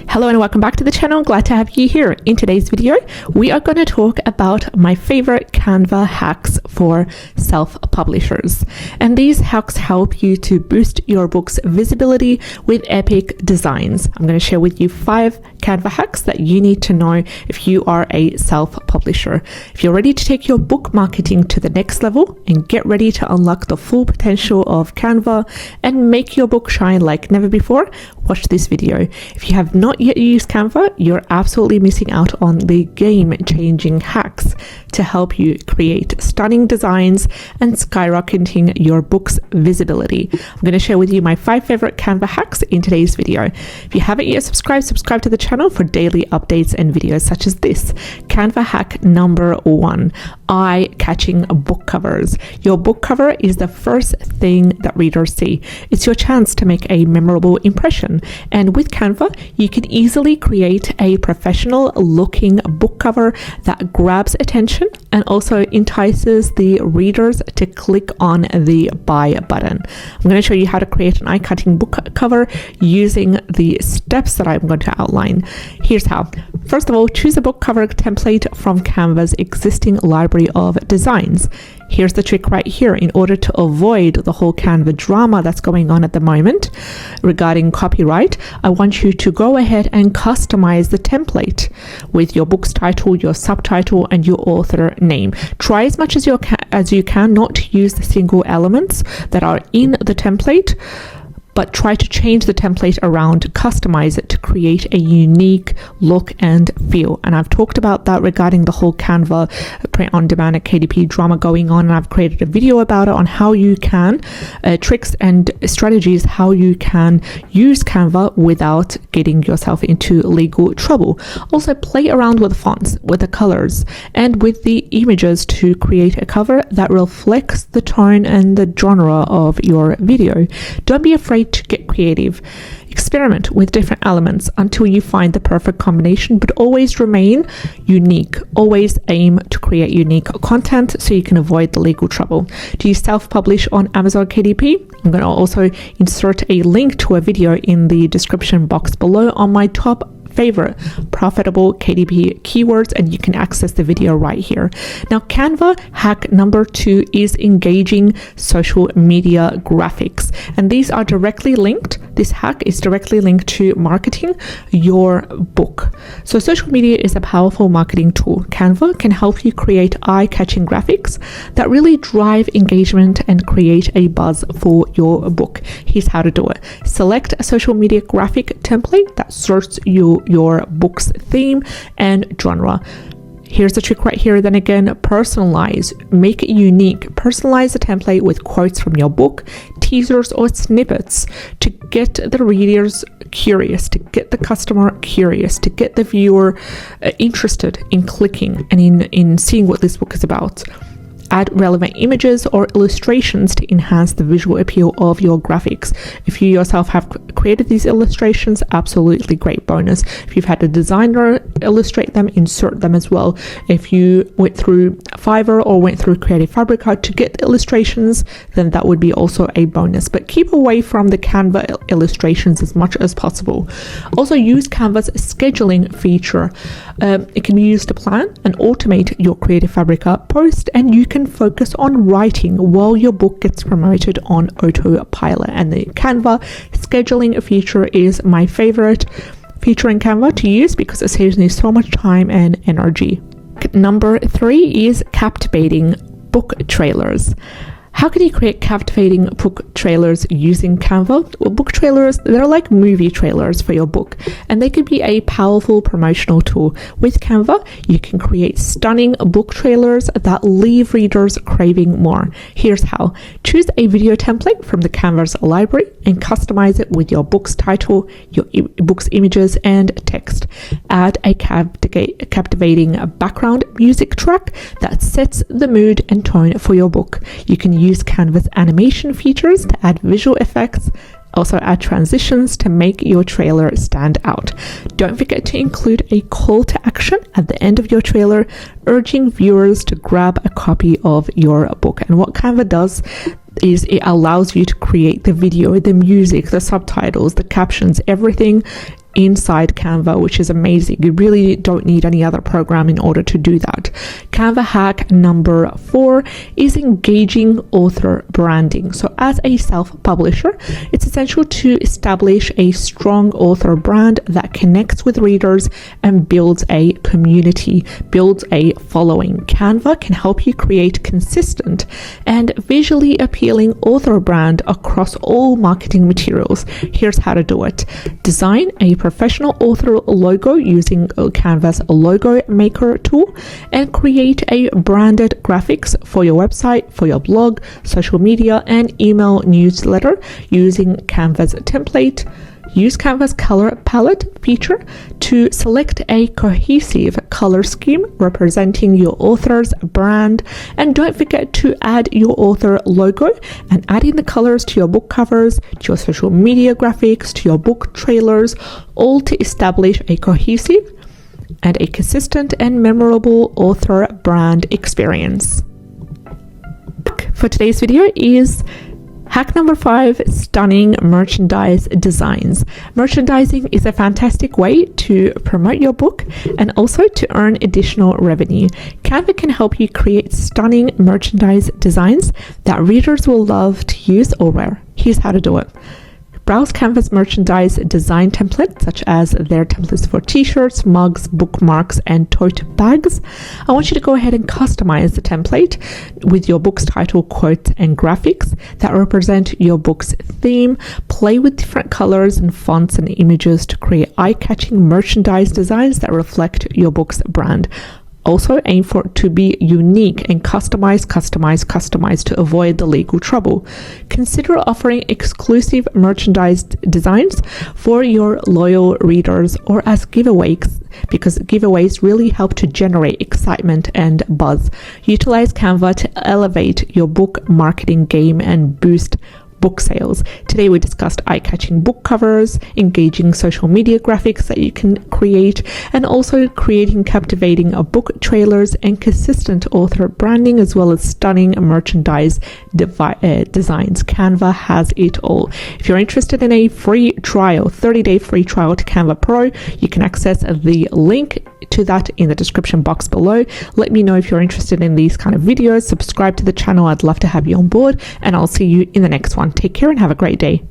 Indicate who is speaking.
Speaker 1: Hello and welcome back to the channel. Glad to have you here. In today's video, we are going to talk about my favorite Canva hacks for self-publishers. And these hacks help you to boost your book's visibility with epic designs. I'm going to share with you 5 Canva hacks that you need to know if you are a self-publisher. If you're ready to take your book marketing to the next level and get ready to unlock the full potential of Canva and make your book shine like never before, watch this video. If you have not yet used Canva, you're absolutely missing out on the game-changing hacks to help you create stunning designs and skyrocketing your book's visibility. I'm going to share with you my 5 favorite Canva hacks in today's video. If you haven't yet subscribe to the channel for daily updates and videos such as this. Canva hack number 1, eye-catching book covers. Your book cover is the first thing that readers see. It's your chance to make a memorable impression. And with Canva, you can easily create a professional looking book cover that grabs attention and also entices the readers to click on the buy button. I'm going to show you how to create an eye-catching book cover using the steps that I'm going to outline. Here's how. First of all, choose a book cover template from Canva's existing library of designs. Here's the trick right here. In order to avoid the whole Canva drama that's going on at the moment regarding copyright, I want you to go ahead and customize the template with your book's title, your subtitle, and your author name. Try as much as you can not to use the single elements that are in the template, but try to change the template around, customize it to create a unique look and feel. And I've talked about that regarding the whole Canva print-on-demand and KDP drama going on, and I've created a video about it on how you can, tricks and strategies, how you can use Canva without getting yourself into legal trouble. Also, play around with the fonts, with the colors, and with the images to create a cover that reflects the tone and the genre of your video. Don't be afraid to get creative. Experiment with different elements until you find the perfect combination, but always remain unique. Always aim to create unique content so you can avoid the legal trouble. Do you self-publish on Amazon KDP? I'm going to also insert a link to a video in the description box below on my top favorite profitable KDP keywords, and you can access the video right here. Now, Canva hack number 2 is engaging social media graphics, and these are directly linked. This hack is directly linked to marketing your book. So social media is a powerful marketing tool. Canva can help you create eye-catching graphics that really drive engagement and create a buzz for your book. Here's how to do it. Select a social media graphic template that suits your book's theme and genre. Here's the trick right here. Then again, personalize, make it unique. Personalize the template with quotes from your book, teasers or snippets to get the readers curious, to get the customer curious, to get the viewer interested in clicking and in seeing what this book is about. Add relevant images or illustrations to enhance the visual appeal of your graphics. If you yourself have created these illustrations, absolutely great bonus. If you've had a designer illustrate them, insert them as well. If you went through Fiverr or went through Fabrica to get the illustrations, then that would be also a bonus. But keep away from the Canva illustrations as much as possible. Also, use Canva's scheduling feature. It can be used to plan and automate your Fabrica post, and you can focus on writing while your book gets promoted on autopilot. And the Canva scheduling feature is my favorite feature in Canva to use because it saves me so much time and energy. Number 3 is captivating book trailers. How can you create captivating book trailers using Canva? Well, book trailers, they're like movie trailers for your book, and they could be a powerful promotional tool. With Canva, you can create stunning book trailers that leave readers craving more. Here's how. Choose a video template from the Canva's library and customize it with your book's title, your book's images, and text. Add a captivating background music track that sets the mood and tone for your book. You can use Canva's animation features to add visual effects, also add transitions to make your trailer stand out. Don't forget to include a call to action at the end of your trailer, urging viewers to grab a copy of your book. And what Canva does is it allows you to create the video, the music, the subtitles, the captions, everything inside Canva, which is amazing. You really don't need any other program in order to do that. Canva hack number 4 is engaging author branding. So as a self-publisher, it's essential to establish a strong author brand that connects with readers and builds a community, builds a following. Canva can help you create consistent and visually appealing author brand across all marketing materials. Here's how to do it. Design a professional author logo using Canva's logo maker tool and create a branded graphics for your website, for your blog, social media, and email newsletter using Canva's template. Use Canva's color palette feature to select a cohesive color scheme representing your author's brand, and don't forget to add your author logo and adding the colors to your book covers, to your social media graphics, to your book trailers, all to establish a cohesive and a consistent and memorable author brand experience. For today's video is hack number 5, stunning merchandise designs. Merchandising is a fantastic way to promote your book and also to earn additional revenue. Canva can help you create stunning merchandise designs that readers will love to use or wear. Here's how to do it. Browse Canva's merchandise design templates, such as their templates for t-shirts, mugs, bookmarks, and tote bags. I want you to go ahead and customize the template with your book's title, quotes, and graphics that represent your book's theme. Play with different colors and fonts and images to create eye-catching merchandise designs that reflect your book's brand. Also aim for it to be unique and customize to avoid the legal trouble. Consider offering exclusive merchandise designs for your loyal readers or as giveaways, because giveaways really help to generate excitement and buzz. Utilize Canva to elevate your book marketing game and boost book sales. Today we discussed eye-catching book covers, engaging social media graphics that you can create, and also creating captivating book trailers and consistent author branding, as well as stunning merchandise designs. Canva has it all. If you're interested in a free trial, 30-day free trial to Canva Pro, you can access the link to that in the description box below. Let me know if you're interested in these kind of videos. Subscribe to the channel. I'd love to have you on board, and I'll see you in the next one. Take care and have a great day.